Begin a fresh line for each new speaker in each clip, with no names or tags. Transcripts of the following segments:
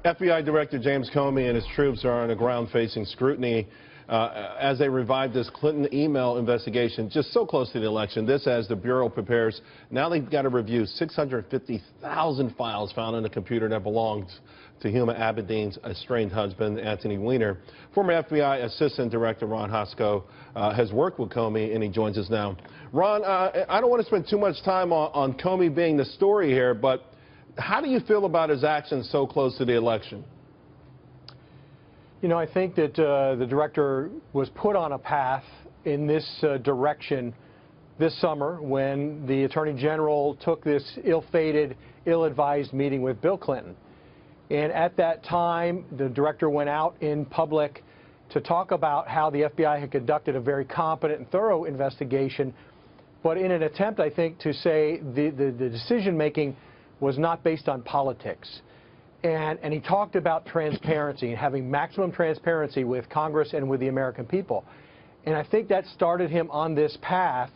FBI Director James Comey and his troops are on the ground facing scrutiny as they revive this Clinton email investigation just so close to the election. This as the Bureau prepares. Now they've got to review 650,000 files found on a computer that belonged to Huma Abedin's estranged husband, Anthony Weiner. Former FBI Assistant Director Ron Hosko has worked with Comey, and he joins us now. Ron, I don't want to spend too much time on Comey being the story here, but how do you feel about his actions so close to the election?
You know, I think that the director was put on a path in this direction this summer when the Attorney General took this ill-fated, ill-advised meeting with Bill Clinton. And at that time, the director went out in public to talk about how the FBI had conducted a very competent and thorough investigation, but in an attempt, I think, to say the decision-making was not based on politics. And he talked about transparency and having maximum transparency with Congress and with the American people. And I think that started him on this path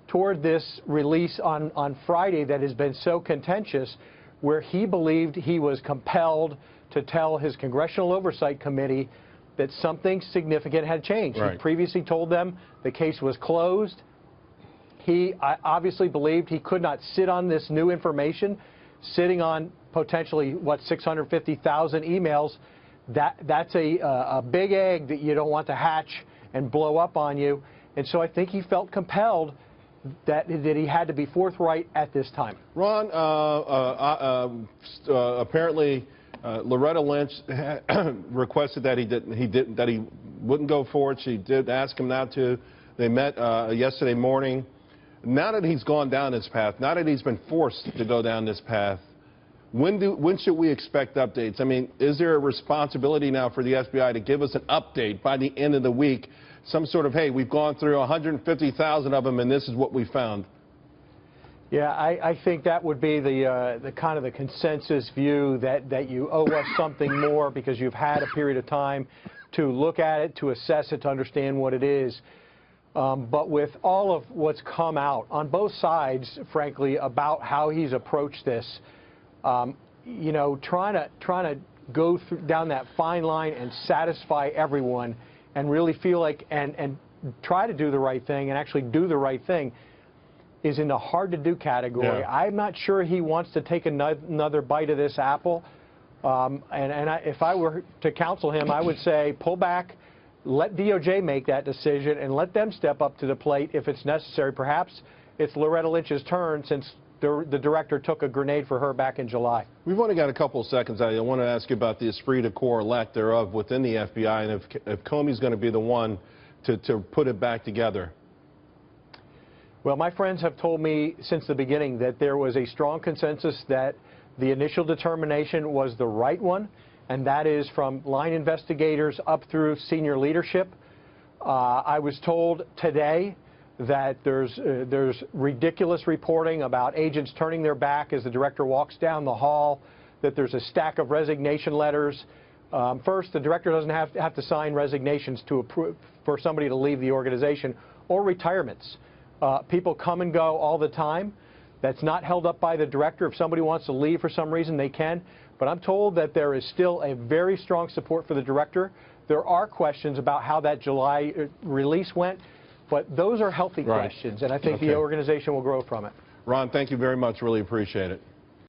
toward this release on Friday that has been so contentious, where he believed he was compelled to tell his Congressional Oversight Committee that something significant had changed.
Right.
He previously told them the case was closed. He obviously believed he could not sit on this new information, sitting on potentially, 650,000 emails. That's a big egg that you don't want to hatch and blow up on you. And so I think he felt compelled that he had to be forthright at this time.
Ron, apparently Loretta Lynch requested that he wouldn't go forward. She did ask him not to. They met yesterday morning. Now that he's gone down this path, now that he's been forced to go down this path, when should we expect updates? I mean, is there a responsibility now for the FBI to give us an update by the end of the week? Some sort of, hey, we've gone through 150,000 of them, and this is what we found.
Yeah, I think that would be the kind of the consensus view that you owe us something more because you've had a period of time to look at it, to assess it, to understand what it is. But with all of what's come out on both sides, frankly, about how he's approached this, you know, trying to go down that fine line and satisfy everyone and really feel like and try to do the right thing and actually do the right thing is in the hard-to-do category. Yeah. I'm not sure he wants to take another bite of this apple. If I were to counsel him, I would say pull back, let DOJ make that decision, and let them step up to the plate if it's necessary. Perhaps it's Loretta Lynch's turn since the director took a grenade for her back in July.
We've only got a couple of seconds. I want to ask you about the esprit de corps, lack thereof, within the FBI, and if Comey's going to be the one to put it back together.
Well, my friends have told me since the beginning that there was a strong consensus that the initial determination was the right one, and that is from line investigators up through senior leadership. I was told today that there's ridiculous reporting about agents turning their back as the director walks down the hall, that there's a stack of resignation letters. First, the director doesn't have to sign resignations to approve for somebody to leave the organization, or retirements. People come and go all the time. That's not held up by the director. If somebody wants to leave for some reason, they can. But I'm told that there is still a very strong support for the director. There are questions about how that July release went, but those are healthy questions, and I think the organization will grow from it.
Ron, thank you very much. Really appreciate it.